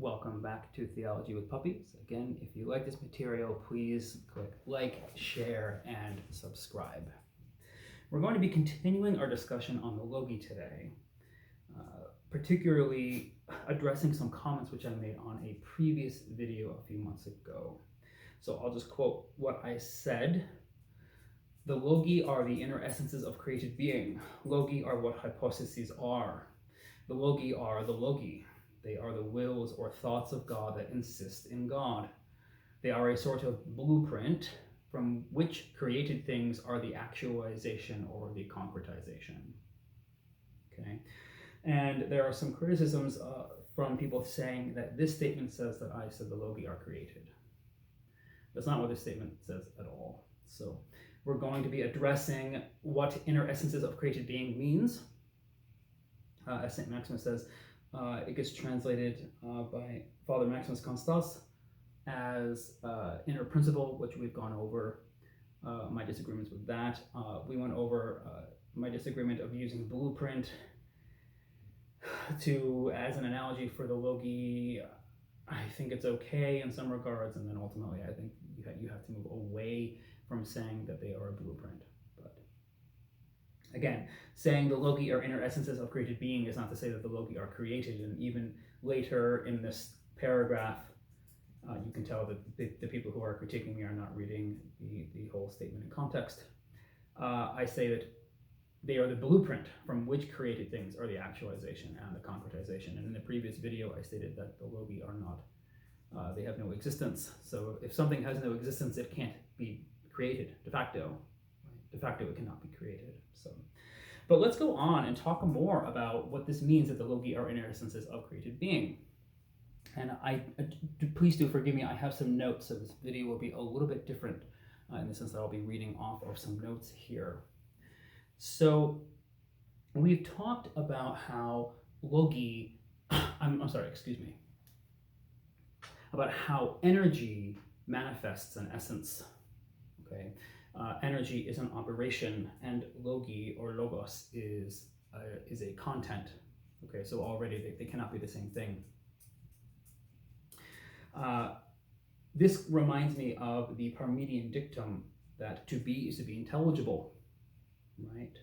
welcome back to Theology with Puppies. Again, if you like this material, please click like, share, and subscribe. We're going to be continuing our discussion on the Logoi today, particularly addressing some comments which I made on a previous video a few months ago. So I'll just quote what I said. The Logoi are the inner essences of created being. Logoi are what hypostases are. The Logoi are the Logoi. They are the wills or thoughts of God that insist in God. They are a sort of blueprint from which created things are the actualization or the concretization. Okay, and there are some criticisms from people saying that this statement says that I said the Logoi are created. That's not what this statement says at all. So we're going to be addressing what inner essences of created being means. As St. Maximus says, it gets translated by Father Maximus Constans as inner principle, which we've gone over my disagreements with that. We went over my disagreement of using blueprint as an analogy for the Logoi. I think it's okay in some regards, and then ultimately I think you have to move away from saying that they are a blueprint. But again, saying the Logoi are inner essences of created being is not to say that the Logoi are created. And even later in this paragraph, you can tell that the people who are critiquing me are not reading the whole statement in context. I say that they are the blueprint from which created things are the actualization and the concretization. And in the previous video, I stated that the Logoi are not, they have no existence. So if something has no existence, it can't be created de facto. Right? De facto, it cannot be created. So, but let's go on and talk more about what this means that the Logoi are inner essences of created being. And please do forgive me, I have some notes, so this video will be a little bit different in the sense that I'll be reading off of some notes here. So we've talked about how Logoi, about how energy manifests an essence. Okay, energy is an operation, and Logoi or logos is a content. Okay, so already they cannot be the same thing. This reminds me of the Parmenian dictum that to be is to be intelligible, right?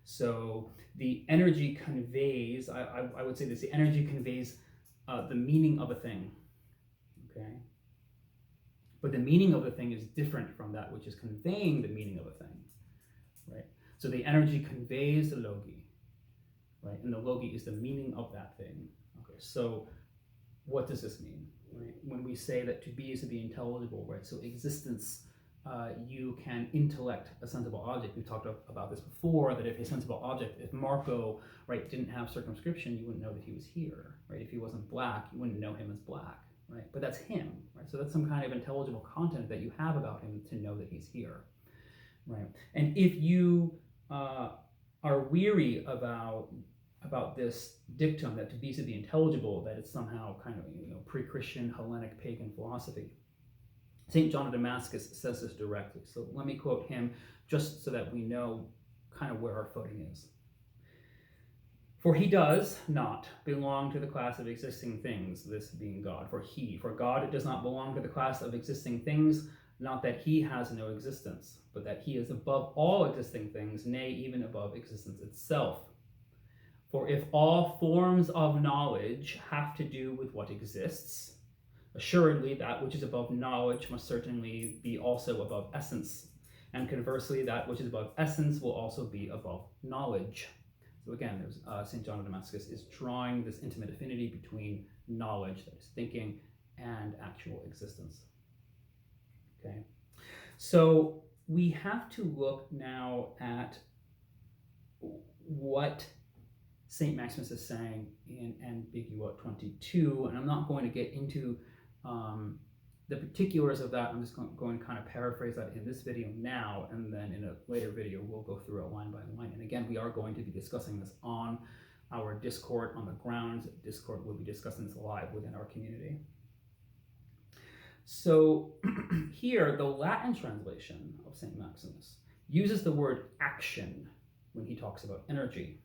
So the energy conveys, I would say this, the energy conveys the meaning of a thing, okay? But the meaning of the thing is different from that which is conveying the meaning of a thing, right? So the energy conveys the Logoi, right? And the Logoi is the meaning of that thing. Okay, so what does this mean, right? When we say that to be is to be intelligible, right? So existence, you can intellect a sensible object. We've talked about this before, that if a sensible object, if Marco, right, didn't have circumscription, you wouldn't know that he was here, right? If he wasn't black, you wouldn't know him as black, right? But that's him, right? So that's some kind of intelligible content that you have about him to know that he's here, right? And if you are weary about this dictum that to be intelligible, that it's somehow kind of pre-Christian Hellenic pagan philosophy, St. John of Damascus says this directly. So let me quote him just so that we know kind of where our footing is. For he does not belong to the class of existing things, this being God. For God does not belong to the class of existing things, not that he has no existence, but that he is above all existing things, nay, even above existence itself. For if all forms of knowledge have to do with what exists, assuredly that which is above knowledge must certainly be also above essence, and conversely that which is above essence will also be above knowledge. So again, there's St. John of Damascus is drawing this intimate affinity between knowledge, that is thinking, and actual existence. Okay, so we have to look now at what St. Maximus is saying in Ambigua 22, and I'm not going to get into the particulars of that. I'm just going to kind of paraphrase that in this video now, and then in a later video we'll go through it line by line. And again, we are going to be discussing this on our Discord, on the grounds that Discord will be discussing this live within our community. So here, the Latin translation of St. Maximus uses the word action when he talks about energy.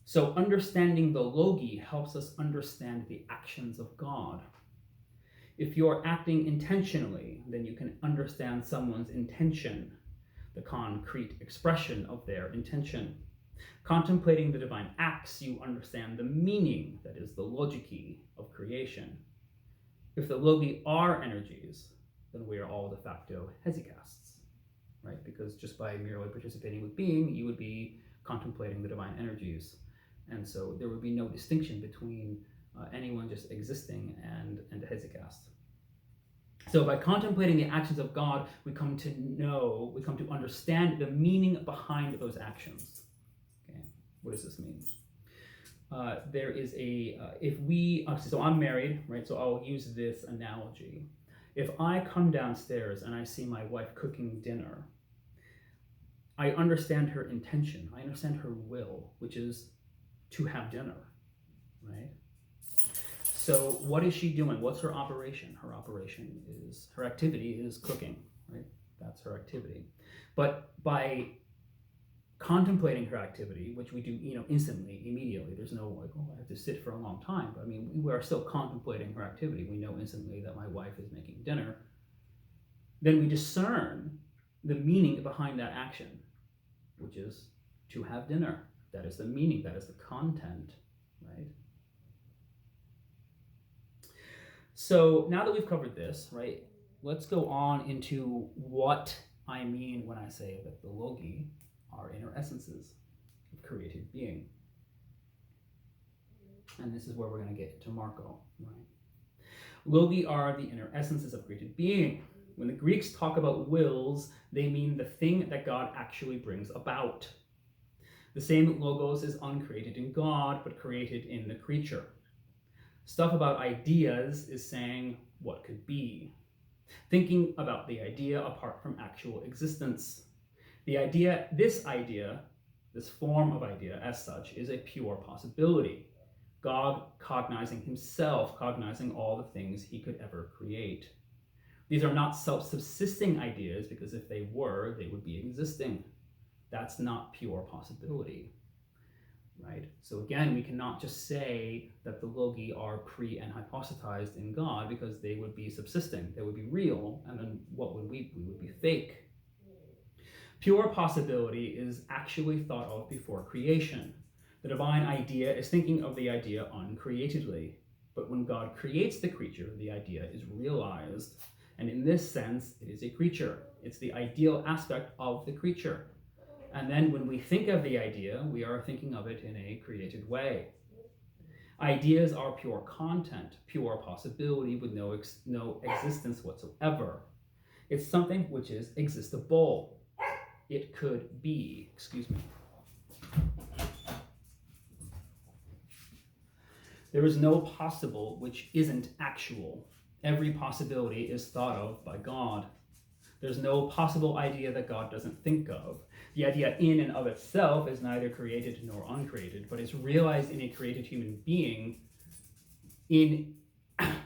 So understanding the Logi helps us understand the actions of God. If you're acting intentionally, then you can understand someone's intention, the concrete expression of their intention. Contemplating the divine acts, you understand the meaning, that is the logiki of creation. If the Logi are energies, then we are all de facto hesychasts, right? Because just by merely participating with being, you would be contemplating the divine energies. And so there would be no distinction between anyone just existing and a hesychast. So by contemplating the actions of God, we come to understand the meaning behind those actions. Okay, what does this mean? There is so I'm married, right? So I'll use this analogy. If I come downstairs and I see my wife cooking dinner, I understand her intention. I understand her will, which is to have dinner, right? So what is she doing? What's her operation? Her activity is cooking, right? That's her activity. But by contemplating her activity, which we do, instantly, immediately, there's no like, oh, I have to sit for a long time. But I mean, we are still contemplating her activity. We know instantly that my wife is making dinner. Then we discern the meaning behind that action, which is to have dinner. That is the meaning, that is the content, right? So now that we've covered this, right, let's go on into what I mean when I say that the Logi are inner essences of created being. And this is where we're going to get into Marco, right? Logi are the inner essences of created being. When the Greeks talk about wills, they mean the thing that God actually brings about. The same logos is uncreated in God, but created in the creature. Stuff about ideas is saying what could be. Thinking about the idea apart from actual existence. This form of idea as such, is a pure possibility. God cognizing himself, cognizing all the things he could ever create. These are not self-subsisting ideas, because if they were, they would be existing. That's not pure possibility, right? So again, we cannot just say that the Logi are pre and hypostatized in God, because they would be subsisting, they would be real, and then what would we would be fake. Pure possibility is actually thought of before creation. The divine idea is thinking of the idea uncreatedly, but when God creates the creature, the idea is realized, and in this sense, it is a creature. It's the ideal aspect of the creature. And then when we think of the idea, we are thinking of it in a created way. Ideas are pure content, pure possibility with no existence whatsoever. It's something which is existable. It could be, There is no possible which isn't actual. Every possibility is thought of by God. There's no possible idea that God doesn't think of. The idea in and of itself is neither created nor uncreated, but is realized in a created human being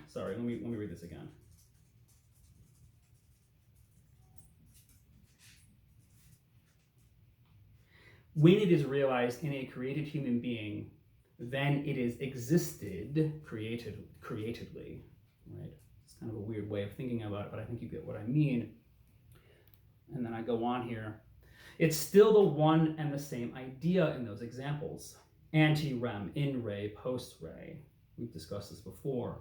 sorry, let me read this again. When it is realized in a created human being, then it is existed createdly, right? It's kind of a weird way of thinking about it, but I think you get what I mean. And then I go on here. It's still the one and the same idea in those examples. Ante-rem, in-re, post-re. We've discussed this before.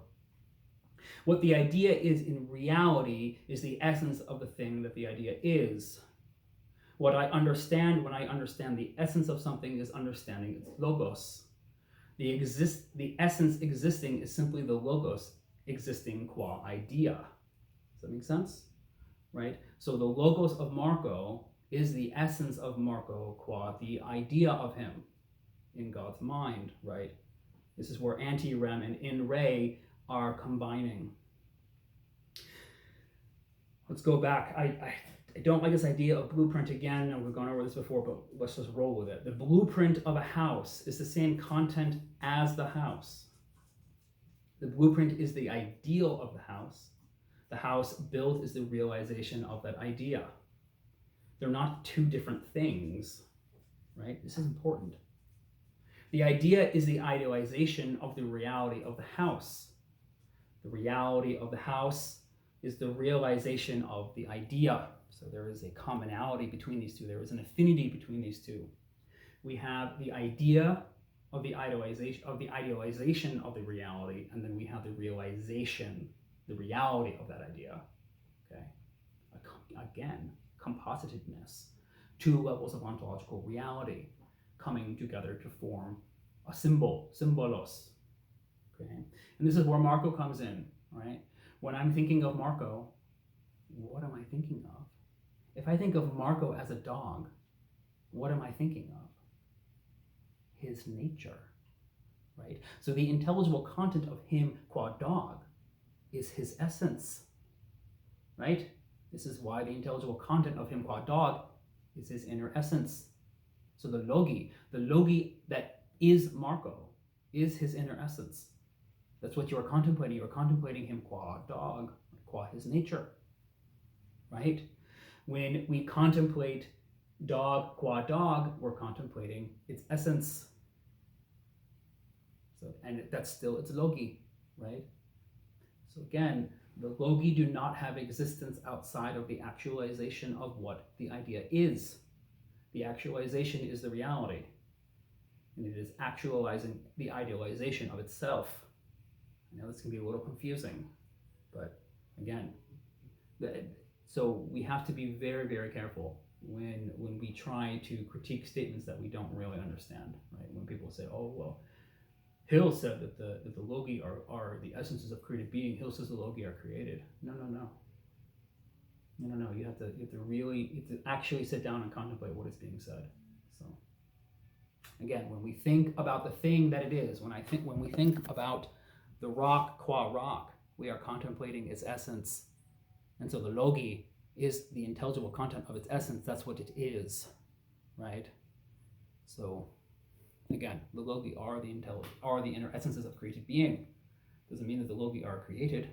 What the idea is in reality is the essence of the thing that the idea is. What I understand when I understand the essence of something is understanding its logos. The essence existing is simply the logos existing qua idea. Does that make sense? Right? So the logos of Marco is the essence of Marco qua the idea of him in God's mind, right? This is where ante-rem and in-re are combining. Let's go back. I don't like this idea of blueprint again, and we've gone over this before, but let's just roll with it. The blueprint of a house is the same content as the house. The blueprint is the ideal of the house. The house built is the realization of that idea. They're not two different things, right? This is important. The idea is the idealization of the reality of the house. The reality of the house is the realization of the idea. So there is a commonality between these two. There is an affinity between these two. We have the idea of the idealization of the reality, and then we have the realization, the reality of that idea. Okay. Again, compositedness. Two levels of ontological reality coming together to form a symbol, symbolos. Okay. And this is where Marco comes in, right? When I'm thinking of Marco, what am I thinking of? If I think of Marco as a dog, what am I thinking of? His nature, right? So the intelligible content of him qua dog is his essence, right? This is why the intelligible content of him qua dog is his inner essence. So the logi that is Marco, is his inner essence. That's what you are contemplating. You are contemplating him qua dog, qua his nature, right? When we contemplate dog qua dog, we're contemplating its essence. So, and that's still its logi, right? So again, the logi do not have existence outside of the actualization of what the idea is. The actualization is the reality, and it is actualizing the idealization of itself. I know this can be a little confusing, but again, so we have to be very, very careful when we try to critique statements that we don't really understand, right? When people say, oh, well, Hill said that the logi are the essences of created being. Hill says the logi are created. No. You have to actually sit down and contemplate what is being said. So again, when we think about the thing that it is, when we think about the rock qua rock, we are contemplating its essence. And so the logi is the intelligible content of its essence. That's what it is, right? So again, the logi are the inner essences of created being. Doesn't mean that the logi are created.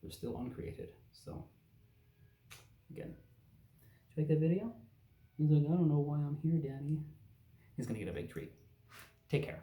They're still uncreated. So again, did you like that video? He's like, I don't know why I'm here, Daddy. He's gonna get a big treat. Take care.